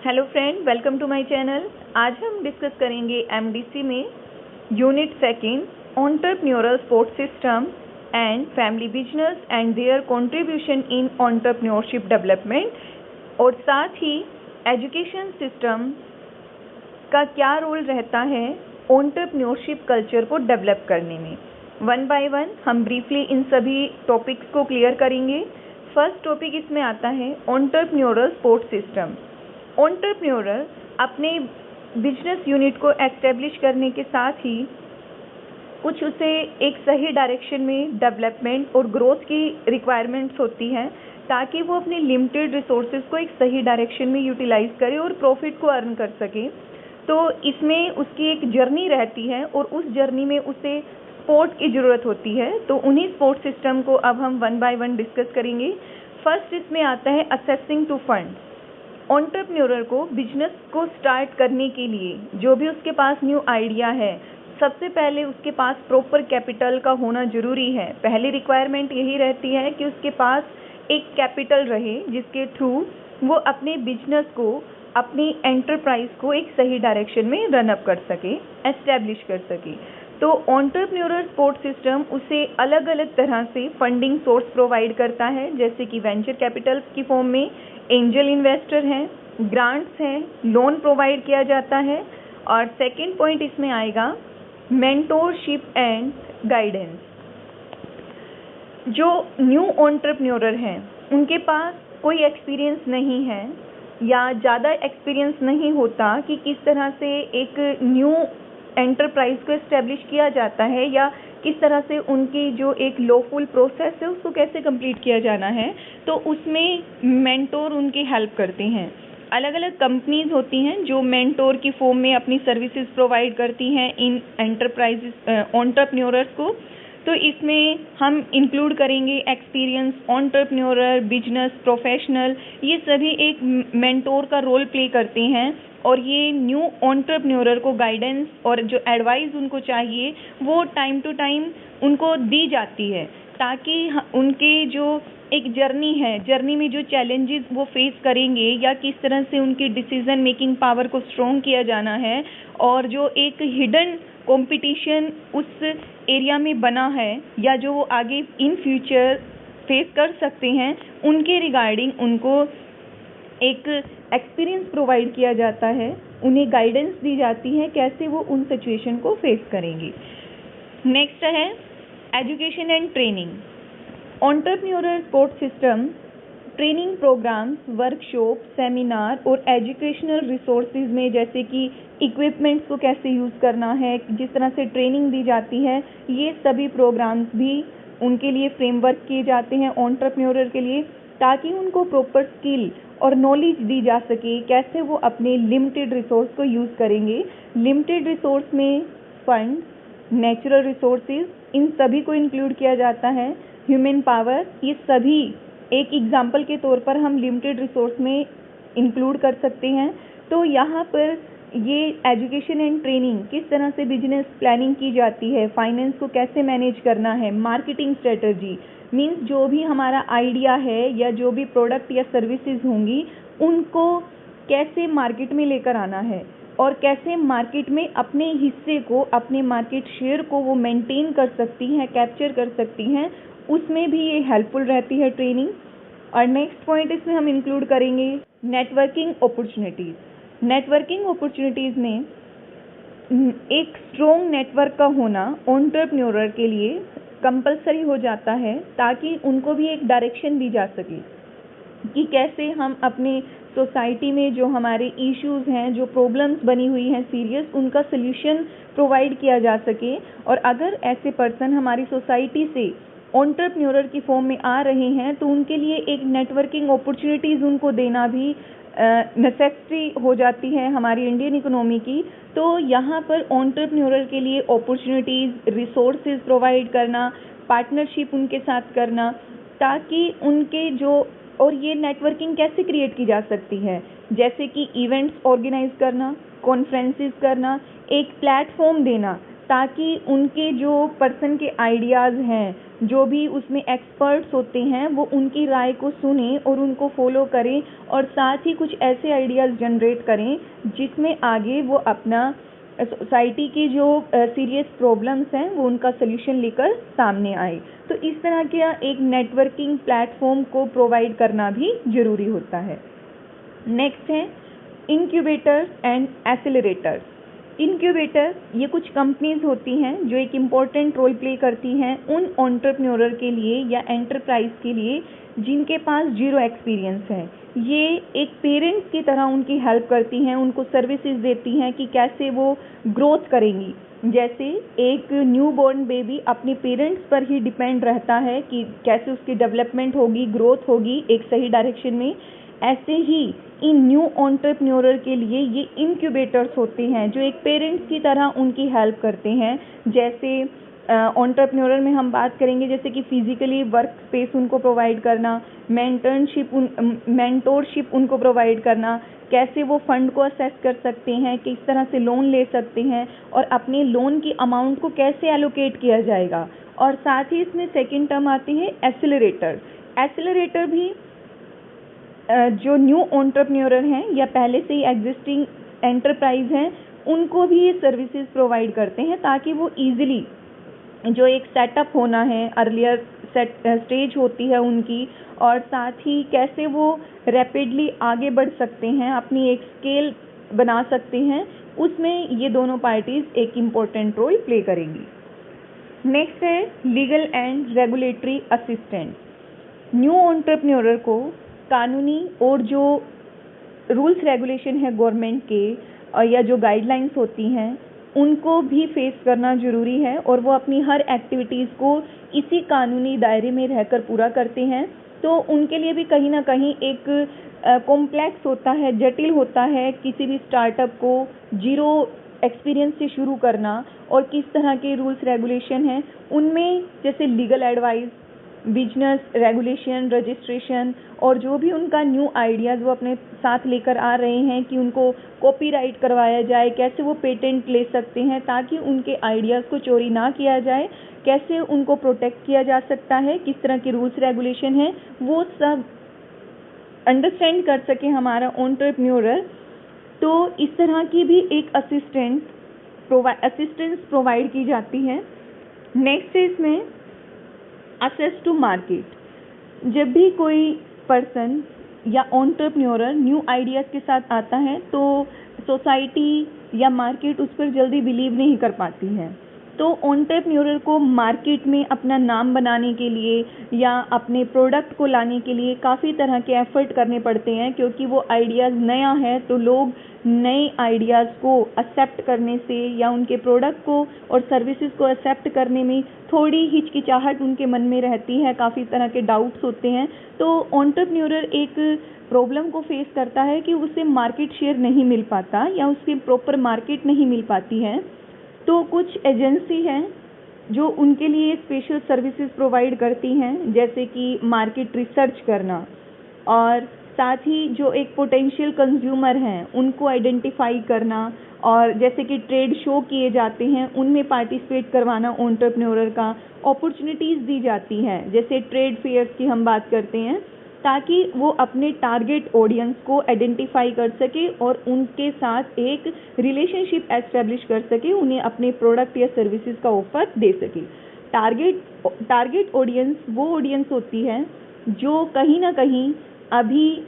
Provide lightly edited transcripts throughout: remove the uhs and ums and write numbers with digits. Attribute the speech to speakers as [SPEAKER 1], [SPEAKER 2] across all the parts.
[SPEAKER 1] Hello friend, welcome to my channel. आज हम discuss करेंगे एमडीसी में unit second entrepreneurial support system and family business and their contribution in entrepreneurship development और साथ ही education system का क्या रोल रहता है एंटरप्रेन्योरशिप कल्चर को डेवलप करने में। वन बाय वन हम ब्रीफली इन सभी टॉपिक्स को क्लियर करेंगे। फर्स्ट टॉपिक इसमें आता है एंटरप्रेन्योरल सपोर्ट सिस्टम। एंटरप्रेन्योरर अपने बिजनेस यूनिट को एस्टेब्लिश करने के साथ ही कुछ उसे एक सही डायरेक्शन में डेवलपमेंट और ग्रोथ की रिक्वायरमेंट्स होती हैं ताकि वो अपने लिमिटेड रिसोर्सेज को एक सही डायरेक्शन में यूटिलाइज करे और प्रॉफिट को अर्न कर सके। तो इसमें उसकी एक जर्नी रहती है और उस जर्नी में उसे सपोर्ट की ज़रूरत होती है। तो उन्हीं सपोर्ट सिस्टम को अब हम वन बाय वन डिस्कस करेंगे। फर्स्ट इसमें आता है असेसिंग टू फंड। एंटरप्रेन्योरर को बिजनेस को स्टार्ट करने के लिए जो भी उसके पास न्यू आइडिया है, सबसे पहले उसके पास प्रॉपर कैपिटल का होना जरूरी है। पहली रिक्वायरमेंट यही रहती है कि उसके पास एक कैपिटल रहे जिसके थ्रू वो अपने बिजनेस को, अपनी एंटरप्राइज को एक सही डायरेक्शन में रन अप कर सके, एस्टेब्लिश कर सके। तो एंटरप्रेन्योरर सपोर्ट सिस्टम उसे अलग अलग तरह से फंडिंग सोर्स प्रोवाइड करता है, जैसे कि वेंचर कैपिटल की फॉर्म में एंजल इन्वेस्टर हैं, ग्रांट्स हैं, लोन प्रोवाइड किया जाता है। और सेकंड पॉइंट इसमें आएगा मेंटोरशिप एंड गाइडेंस। जो न्यू एंटरप्रेन्योरर हैं उनके पास कोई एक्सपीरियंस नहीं है या ज़्यादा एक्सपीरियंस नहीं होता कि किस तरह से एक न्यू एंटरप्राइज को एस्टेब्लिश किया जाता है या किस तरह से उनकी जो एक लॉफुल प्रोसेस है उसको कैसे कंप्लीट किया जाना है। तो उसमें मेंटोर उनकी हेल्प करते हैं। अलग अलग कंपनीज होती हैं जो मेंटोर की फॉर्म में अपनी सर्विसेज प्रोवाइड करती हैं इन एंटरप्राइजेस एंटरप्रेन्योरर्स को। तो इसमें हम इंक्लूड करेंगे एक्सपीरियंस एंटरप्रेन्योरर, बिजनेस प्रोफेशनल, ये सभी एक मेंटोर का रोल प्ले करते हैं और ये न्यू एंटरप्रेन्योरर को गाइडेंस और जो एडवाइस उनको चाहिए वो टाइम टू टाइम उनको दी जाती है ताकि उनके जो एक जर्नी है, जर्नी में जो चैलेंजेस वो फेस करेंगे या किस तरह से उनकी डिसीजन मेकिंग पावर को स्ट्रॉन्ग किया जाना है और जो एक हिडन कंपटीशन उस एरिया में बना है या जो वो आगे इन फ्यूचर फेस कर सकते हैं, उनके रिगार्डिंग उनको एक एक्सपीरियंस प्रोवाइड किया जाता है, उन्हें गाइडेंस दी जाती है कैसे वो उन सिचुएशन को फेस करेंगे। नेक्स्ट है education and training. Entrepreneur support system training programs, workshop, seminar और एजुकेशनल रिसोर्सेज में जैसे कि इक्विपमेंट्स को कैसे यूज़ करना है, जिस तरह से ट्रेनिंग दी जाती है, ये सभी प्रोग्राम्स भी उनके लिए फ्रेमवर्क किए जाते हैं एंटरप्रेन्योरर के लिए ताकि उनको प्रॉपर स्किल और नॉलेज दी जा सके कैसे वो अपने लिमिटेड रिसोर्स को यूज़ करेंगे। लिमिटेड रिसोर्स में फंड, नेचुरल रिसोर्सेज, इन सभी को इंक्लूड किया जाता है। ह्यूमन पावर, ये सभी एक एग्जाम्पल के तौर पर हम लिमिटेड रिसोर्स में इंक्लूड कर सकते हैं। तो यहाँ पर ये एजुकेशन एंड ट्रेनिंग, किस तरह से बिजनेस प्लानिंग की जाती है, फाइनेंस को कैसे मैनेज करना है, मार्केटिंग स्ट्रेटजी मीन्स जो भी हमारा आइडिया है या जो भी प्रोडक्ट या सर्विसेज होंगी उनको कैसे मार्केट में लेकर आना है और कैसे मार्केट में अपने हिस्से को, अपने मार्केट शेयर को वो मेंटेन कर सकती हैं, कैप्चर कर सकती हैं, उसमें भी ये हेल्पफुल रहती है ट्रेनिंग। और नेक्स्ट पॉइंट इसमें हम इंक्लूड करेंगे नेटवर्किंग अपॉर्चुनिटीज़। नेटवर्किंग अपॉर्चुनिटीज़ में एक स्ट्रॉन्ग नेटवर्क का होना एंटरप्रेन्योरर के लिए कंपलसरी हो जाता है ताकि उनको भी एक डायरेक्शन दी जा सके कि कैसे हम अपने सोसाइटी में जो हमारे इश्यूज हैं, जो प्रॉब्लम्स बनी हुई हैं सीरियस, उनका सल्यूशन प्रोवाइड किया जा सके। और अगर ऐसे पर्सन हमारी सोसाइटी से एंटरप्रेन्योरर की फॉर्म में आ रहे हैं तो उनके लिए एक नेटवर्किंग अपॉर्चुनिटीज़ उनको देना भी नेसेसिटी हो जाती है हमारी इंडियन इकोनॉमी की। तो यहाँ पर एंटरप्रेन्योरर के लिए अपॉर्चुनिटीज़, रिसोर्सेज प्रोवाइड करना, पार्टनरशिप उनके साथ करना ताकि उनके जो, और ये नेटवर्किंग कैसे क्रिएट की जा सकती है, जैसे कि इवेंट्स ऑर्गेनाइज करना, कॉन्फ्रेंसेस करना, एक प्लेटफॉर्म देना ताकि उनके जो पर्सन के आइडियाज़ हैं, जो भी उसमें एक्सपर्ट्स होते हैं, वो उनकी राय को सुने और उनको फॉलो करें, और साथ ही कुछ ऐसे आइडियाज़ जनरेट करें जिसमें आगे वो अपना सोसाइटी की जो सीरियस प्रॉब्लम्स हैं वो उनका सल्यूशन लेकर सामने आए। तो इस तरह के एक नेटवर्किंग प्लेटफॉर्म को प्रोवाइड करना भी ज़रूरी होता है। नेक्स्ट है इंक्यूबेटर्स एंड एक्सेलरेटर्स। इंक्यूबेटर ये कुछ कंपनीज होती हैं जो एक इम्पॉर्टेंट रोल प्ले करती हैं उन एंटरप्रेन्योर के लिए या एंटरप्राइज के लिए जिनके पास जीरो एक्सपीरियंस है। ये एक पेरेंट्स की तरह उनकी हेल्प करती हैं, उनको सर्विसेज देती हैं कि कैसे वो ग्रोथ करेंगी। जैसे एक न्यू बॉर्न बेबी अपने पेरेंट्स पर ही डिपेंड रहता है कि कैसे उसकी डेवलपमेंट होगी, ग्रोथ होगी एक सही डायरेक्शन में, ऐसे ही इन न्यू एंटरप्रेन्योर के लिए ये इंक्यूबेटर्स होते हैं जो एक पेरेंट्स की तरह उनकी हेल्प करते हैं। जैसे एंटरप्रेन्योर में हम बात करेंगे जैसे कि फिजिकली वर्क स्पेस उनको प्रोवाइड करना, मेंटोरशिप उनको प्रोवाइड करना, कैसे वो फंड को असेस कर सकते हैं, किस तरह से लोन ले सकते हैं और अपने लोन की अमाउंट को कैसे एलोकेट किया जाएगा। और साथ ही इसमें सेकेंड टर्म आती है एक्सेलरेटर। एक्सेलरेटर भी जो न्यू एंटरप्रेन्योर हैं या पहले से ही एग्जिस्टिंग एंटरप्राइज हैं उनको भी ये सर्विसेज प्रोवाइड करते हैं ताकि वो इजीली जो एक सेटअप होना है, अर्लियर स्टेज होती है उनकी, और साथ ही कैसे वो रैपिडली आगे बढ़ सकते हैं, अपनी एक स्केल बना सकते हैं, उसमें ये दोनों पार्टीज एक इम्पोर्टेंट रोल प्ले करेंगी। नेक्स्ट है legal and regulatory assistant. New entrepreneur को कानूनी और जो रूल्स रेगुलेशन है गवर्नमेंट के या जो गाइडलाइंस होती हैं उनको भी फेस करना ज़रूरी है, और वो अपनी हर एक्टिविटीज़ को इसी कानूनी दायरे में रहकर पूरा करते हैं। तो उनके लिए भी कहीं ना कहीं एक कॉम्प्लेक्स होता है, जटिल होता है किसी भी स्टार्टअप को जीरो एक्सपीरियंस से शुरू करना, और किस तरह के रूल्स रेगुलेशन हैं उनमें जैसे legal advice, business regulation, registration, और जो भी उनका न्यू आइडियाज़ वो अपने साथ लेकर आ रहे हैं कि उनको कॉपीराइट करवाया जाए, कैसे वो पेटेंट ले सकते हैं ताकि उनके आइडियाज़ को चोरी ना किया जाए, कैसे उनको प्रोटेक्ट किया जा सकता है, किस तरह के रूल्स रेगुलेशन हैं, वो सब अंडरस्टैंड कर सके हमारा एंटरप्रेन्योर। तो इस तरह की भी एक असिस्टेंस प्रोवाइड की जाती है। नेक्स्ट है इसमें एक्सेस टू मार्केट। जब भी कोई पर्सन या एंटरप्रेन्योर न्यू आइडियाज़ के साथ आता है तो सोसाइटी या मार्केट उस पर जल्दी बिलीव नहीं कर पाती है। तो एंटरप्रेन्योर को मार्केट में अपना नाम बनाने के लिए या अपने प्रोडक्ट को लाने के लिए काफ़ी तरह के एफर्ट करने पड़ते हैं, क्योंकि वो आइडियाज़ नया है तो लोग नए आइडियाज़ को एक्सेप्ट करने से या उनके प्रोडक्ट को और सर्विसेज को एक्सेप्ट करने में थोड़ी हिचकिचाहट उनके मन में रहती है, काफ़ी तरह के डाउट्स होते हैं। तो एंटरप्रेन्योर एक प्रॉब्लम को फेस करता है कि उसे मार्केट शेयर नहीं मिल पाता या उसकी प्रॉपर मार्केट नहीं मिल पाती है। तो कुछ एजेंसी हैं जो उनके लिए स्पेशल सर्विसेज प्रोवाइड करती हैं, जैसे कि मार्केट रिसर्च करना, और साथ ही जो एक पोटेंशियल कंज्यूमर हैं उनको आइडेंटिफाई करना, और जैसे कि ट्रेड शो किए जाते हैं उनमें पार्टिसिपेट करवाना, एंटरप्रेन्योर का अपॉर्चुनिटीज़ दी जाती हैं, जैसे ट्रेड फेयर्स की हम बात करते हैं, ताकि वो अपने टारगेट ऑडियंस को आइडेंटिफाई कर सके और उनके साथ एक रिलेशनशिप एस्टेब्लिश कर सके, उन्हें अपने प्रोडक्ट या सर्विसेज का ऑफर दे सके। टारगेट ऑडियंस वो ऑडियंस होती है जो कहीं ना कहीं अभी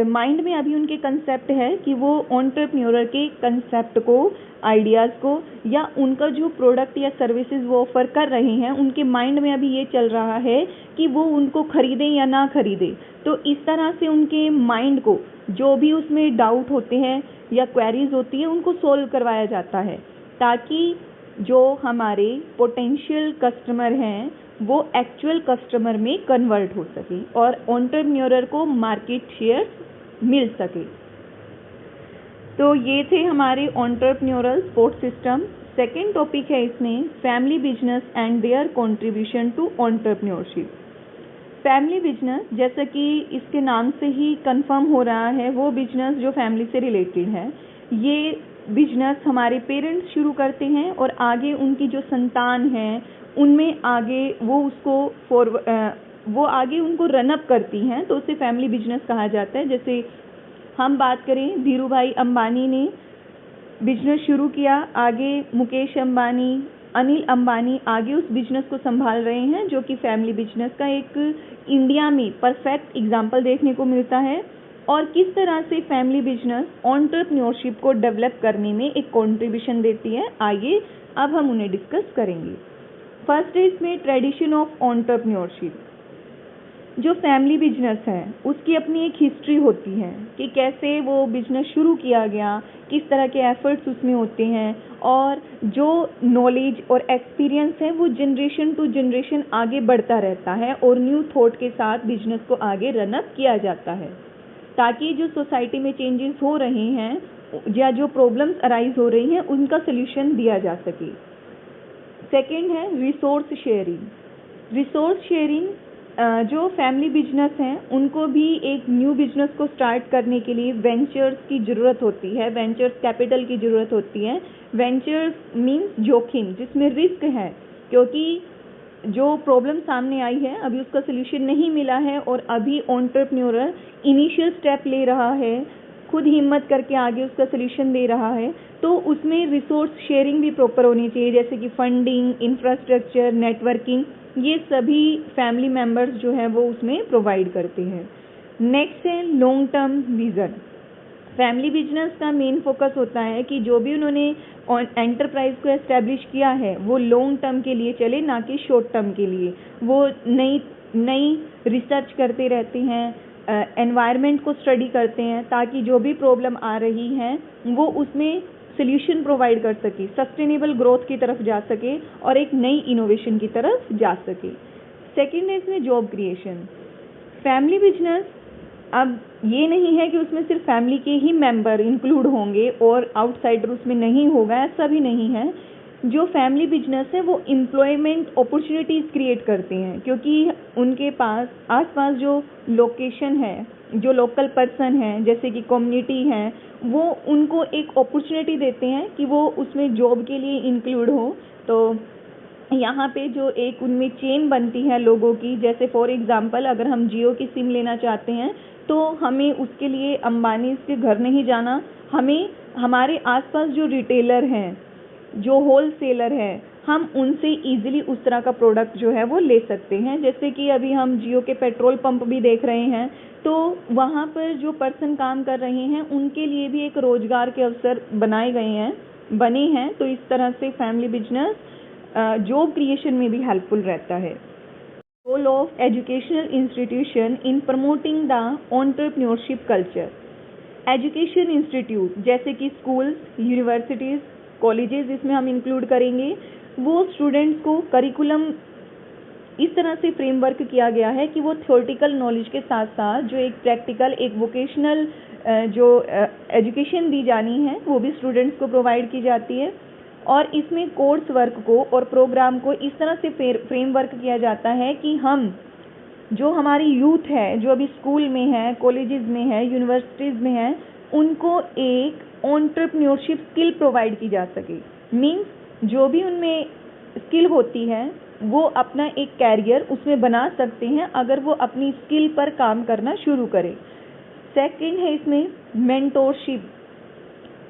[SPEAKER 1] माइंड में अभी उनके कंसेप्ट है कि वो एंटरप्रेन्योर के कंसेप्ट को, आइडियाज़ को या उनका जो प्रोडक्ट या सर्विसेज वो ऑफर कर रहे हैं उनके माइंड में अभी ये चल रहा है कि वो उनको खरीदें या ना खरीदें। तो इस तरह से उनके माइंड को जो भी उसमें डाउट होते हैं या क्वेरीज होती है उनको सोल्व करवाया जाता है, ताकि जो हमारे पोटेंशियल कस्टमर हैं वो एक्चुअल कस्टमर में कन्वर्ट हो सके और एंटरप्रेन्योर को मार्केट शेयर मिल सके। तो ये थे हमारे entrepreneurial support system. Second topic है इसमें family business and their contribution to entrepreneurship. Family business, जैसा कि इसके नाम से ही कंफर्म हो रहा है, वो बिजनेस जो फैमिली से रिलेटेड है। ये बिजनेस हमारे पेरेंट्स शुरू करते हैं और आगे उनकी जो संतान है उनमें आगे वो आगे उनको रन अप करती हैं, तो उसे फैमिली बिजनेस कहा जाता है। जैसे हम बात करें, धीरू भाई अंबानी ने बिजनेस शुरू किया, आगे मुकेश अंबानी, अनिल अंबानी आगे उस बिजनेस को संभाल रहे हैं, जो कि फैमिली बिजनेस का एक इंडिया में परफेक्ट एग्जाम्पल देखने को मिलता है। और किस तरह से फैमिली बिजनेस एंटरप्रेन्योरशिप को डेवलप करने में एक कंट्रीब्यूशन देती है, आइए अब हम उन्हें डिस्कस करेंगे। फर्स्ट है इसमें ट्रेडिशन ऑफ एंटरप्रेन्योरशिप। जो फैमिली बिजनेस है उसकी अपनी एक हिस्ट्री होती है कि कैसे वो बिजनेस शुरू किया गया, किस तरह के एफर्ट्स उसमें होते हैं, और जो नॉलेज और एक्सपीरियंस है वो जनरेशन टू जनरेशन आगे बढ़ता रहता है और न्यू थॉट के साथ बिजनेस को आगे रन अप किया जाता है, ताकि जो सोसाइटी में चेंजेस हो रहे हैं या जो प्रॉब्लम्स अराइज हो रही हैं उनका सोल्यूशन दिया जा सके। सेकेंड है रिसोर्स शेयरिंग। रिसोर्स शेयरिंग, जो फैमिली बिजनेस हैं उनको भी एक न्यू बिजनेस को स्टार्ट करने के लिए वेंचर्स की ज़रूरत होती है, वेंचर्स कैपिटल की ज़रूरत होती है। वेंचर्स मीन्स जोखिम, जिसमें रिस्क है, क्योंकि जो प्रॉब्लम सामने आई है अभी उसका सोल्यूशन नहीं मिला है और अभी एंटरप्रेन्योर इनिशियल स्टेप ले रहा है, खुद हिम्मत करके आगे उसका सोल्यूशन दे रहा है, तो उसमें रिसोर्स शेयरिंग भी प्रॉपर होनी चाहिए, जैसे कि फंडिंग, इंफ्रास्ट्रक्चर, नेटवर्किंग, ये सभी फैमिली मेंबर्स जो है वो उसमें प्रोवाइड करते हैं। नेक्स्ट है long term vision. Family business का मेन फोकस होता है कि जो भी उन्होंने एंटरप्राइज को एस्टेब्लिश किया है वो लॉन्ग टर्म के लिए चले, ना कि शॉर्ट टर्म के लिए। वो नई रिसर्च करते रहते हैं, एनवायरनमेंट को स्टडी करते हैं, ताकि जो भी प्रॉब्लम आ रही है वो उसमें सोल्यूशन प्रोवाइड कर सके, सस्टेनेबल ग्रोथ की तरफ जा सके और एक नई इनोवेशन की तरफ जा सके। सेकेंड है इसमें जॉब क्रिएशन। फैमिली बिजनेस अब ये नहीं है कि उसमें सिर्फ फैमिली के ही मेंबर इंक्लूड होंगे और आउटसाइडर उसमें नहीं होगा, ऐसा भी नहीं है। जो फैमिली बिजनेस है वो एम्प्लॉयमेंट अपॉर्चुनिटीज़ क्रिएट करते हैं, क्योंकि उनके पास आसपास जो लोकेशन है, जो लोकल पर्सन है, जैसे कि कम्युनिटी है, वो उनको एक अपॉर्चुनिटी देते हैं कि वो उसमें जॉब के लिए इंक्लूड हो। तो यहाँ पे जो एक उनमें चेन बनती है लोगों की, जैसे फॉर एग्जांपल अगर हम जियो की सिम लेना चाहते हैं तो हमें उसके लिए अंबानी के घर नहीं जाना, हमें हमारे आसपास जो रिटेलर हैं, जो होलसेलर हैं, हम उनसे इजीली उस तरह का प्रोडक्ट जो है वो ले सकते हैं। जैसे कि अभी हम जियो के पेट्रोल पंप भी देख रहे हैं, तो वहाँ पर जो पर्सन काम कर रहे हैं उनके लिए भी एक रोजगार के अवसर बने हैं। तो इस तरह से फैमिली बिजनेस जॉब क्रिएशन में भी हेल्पफुल रहता है। Role of educational institution in promoting the entrepreneurship culture. Education institute जैसे कि स्कूल्स, यूनिवर्सिटीज़, कॉलेजेस इसमें हम इंक्लूड करेंगे, वो स्टूडेंट्स को करिकुलम इस तरह से फ्रेमवर्क किया गया है कि वो थ्योरेटिकल नॉलेज के साथ साथ जो एक प्रैक्टिकल, एक वोकेशनल जो एजुकेशन दी जानी है वो भी स्टूडेंट्स को प्रोवाइड की जाती है। और इसमें कोर्स वर्क को और प्रोग्राम को इस तरह से फ्रेमवर्क किया जाता है कि हम जो हमारी यूथ है, जो अभी स्कूल में है, कॉलेजेस में है, यूनिवर्सिटीज़ में है, उनको एक एंटरप्रेन्योरशिप स्किल प्रोवाइड की जा सके। मीन्स जो भी उनमें स्किल होती है वो अपना एक कैरियर उसमें बना सकते हैं अगर वो अपनी स्किल पर काम करना शुरू करें। सेकंड है इसमें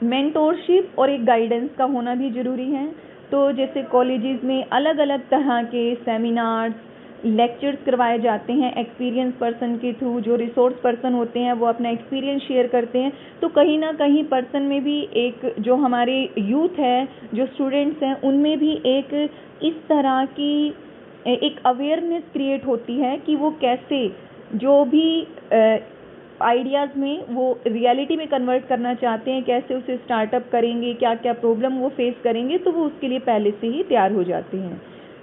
[SPEAKER 1] मेंटोरशिप और एक गाइडेंस का होना भी ज़रूरी है। तो जैसे कॉलेजेस में अलग अलग तरह के सेमिनार्स, लेक्चर्स करवाए जाते हैं एक्सपीरियंस पर्सन के थ्रू। जो रिसोर्स पर्सन होते हैं वो अपना एक्सपीरियंस शेयर करते हैं, तो कहीं ना कहीं पर्सन में भी एक, जो हमारे यूथ है, जो स्टूडेंट्स हैं, उनमें भी एक इस तरह की एक अवेयरनेस क्रिएट होती है कि वो कैसे जो भी आइडियाज़ में वो रियलिटी में कन्वर्ट करना चाहते हैं, कैसे उसे स्टार्टअप करेंगे, क्या क्या प्रॉब्लम वो फेस करेंगे, तो वो उसके लिए पहले से ही तैयार हो जाते हैं।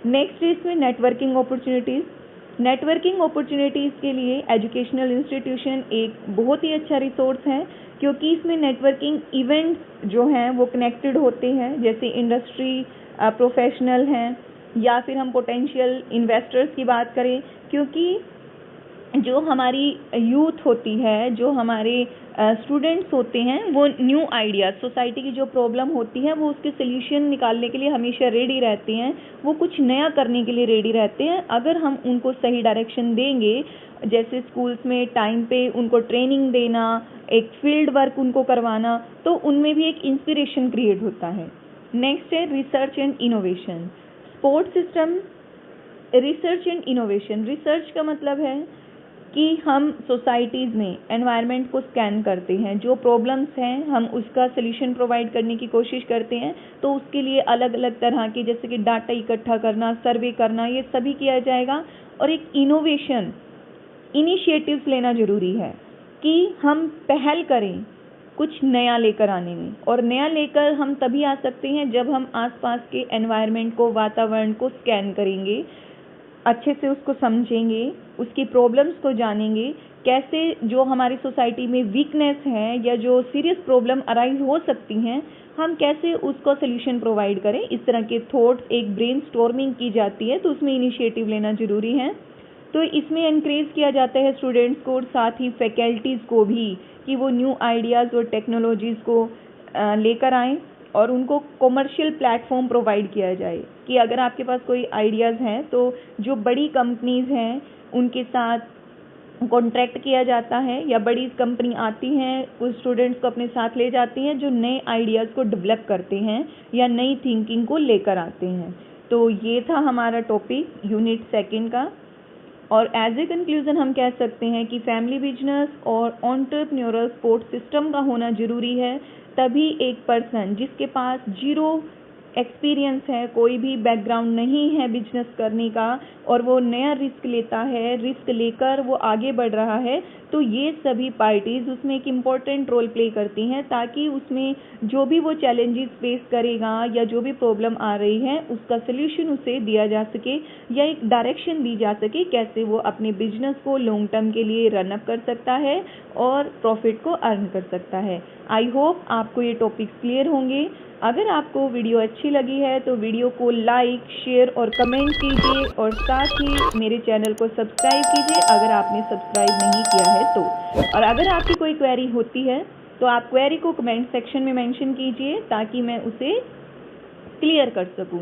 [SPEAKER 1] नेक्स्ट है इसमें नेटवर्किंग अपॉर्चुनिटीज़। नेटवर्किंग अपॉर्चुनिटीज़ के लिए एजुकेशनल इंस्टीट्यूशन एक बहुत ही अच्छा रिसोर्स है, क्योंकि इसमें नेटवर्किंग इवेंट्स जो हैं वो कनेक्टेड होते हैं, जैसे इंडस्ट्री प्रोफेशनल हैं या फिर हम पोटेंशियल इन्वेस्टर्स की बात करें, क्योंकि जो हमारी यूथ होती है, जो हमारे स्टूडेंट्स होते हैं, वो न्यू आइडियाज़, सोसाइटी की जो प्रॉब्लम होती है वो उसके सल्यूशन निकालने के लिए हमेशा रेडी रहते हैं, वो कुछ नया करने के लिए रेडी रहते हैं। अगर हम उनको सही डायरेक्शन देंगे, जैसे स्कूल्स में टाइम पे उनको ट्रेनिंग देना, एक फील्ड वर्क उनको करवाना, तो उनमें भी एक इंस्पिरेशन क्रिएट होता है। नेक्स्ट है research and innovation. Sports system research and innovation, research का मतलब है कि हम सोसाइटीज़ में एनवायरनमेंट को स्कैन करते हैं, जो प्रॉब्लम्स हैं हम उसका सल्यूशन प्रोवाइड करने की कोशिश करते हैं। तो उसके लिए अलग अलग तरह के, जैसे कि डाटा इकट्ठा करना, सर्वे करना, ये सभी किया जाएगा। और एक इनोवेशन इनिशिएटिव्स लेना ज़रूरी है कि हम पहल करें कुछ नया लेकर आने में। और नया लेकर हम तभी आ सकते हैं जब हम आसपास के एनवायरनमेंट को, वातावरण को स्कैन करेंगे, अच्छे से उसको समझेंगे, उसकी प्रॉब्लम्स को जानेंगे, कैसे जो हमारी सोसाइटी में वीकनेस है या जो सीरियस प्रॉब्लम अराइज हो सकती हैं, हम कैसे उसको सल्यूशन प्रोवाइड करें। इस तरह के थॉट्स, एक ब्रेनस्टॉर्मिंग की जाती है, तो उसमें इनिशिएटिव लेना ज़रूरी है। तो इसमें एनकरेज किया जाता है स्टूडेंट्स को और साथ ही फैकल्टीज़ को भी कि वो न्यू आइडियाज़ और टेक्नोलॉजीज़ को लेकर आएँ और उनको कॉमर्शियल प्लेटफॉर्म प्रोवाइड किया जाए कि अगर आपके पास कोई आइडियाज़ हैं तो जो बड़ी कंपनीज़ हैं उनके साथ कॉन्ट्रैक्ट किया जाता है, या बड़ी कंपनी आती हैं, कुछ स्टूडेंट्स को अपने साथ ले जाती हैं जो नए आइडियाज़ को डेवलप करते हैं या नई थिंकिंग को लेकर आते हैं। तो ये था हमारा टॉपिक यूनिट सेकंड का। और एज ए कंक्लूज़न हम कह सकते हैं कि फैमिली बिजनेस और एंटरप्रेन्योरल सपोर्ट सिस्टम का होना ज़रूरी है, तभी एक पर्सन जिसके पास जीरो एक्सपीरियंस है, कोई भी बैकग्राउंड नहीं है बिजनेस करने का, और वो नया रिस्क लेता है, रिस्क लेकर वो आगे बढ़ रहा है, तो ये सभी पार्टीज़ उसमें एक इम्पॉर्टेंट रोल प्ले करती हैं, ताकि उसमें जो भी वो चैलेंजेस फेस करेगा या जो भी प्रॉब्लम आ रही है उसका सल्यूशन उसे दिया जा सके, या एक डायरेक्शन दी जा सके कैसे वो अपने बिजनेस को लॉन्ग टर्म के लिए रन अप कर सकता है और प्रॉफिट को अर्न कर सकता है। आई होप आपको ये टॉपिक्स क्लियर होंगे। अगर आपको वीडियो अच्छी लगी है तो वीडियो को लाइक, शेयर और कमेंट कीजिए, और साथ ही मेरे चैनल को सब्सक्राइब कीजिए अगर आपने सब्सक्राइब नहीं किया है तो। और अगर आपकी कोई क्वेरी होती है तो आप क्वेरी को कमेंट सेक्शन में मेंशन कीजिए ताकि मैं उसे क्लियर कर सकूं।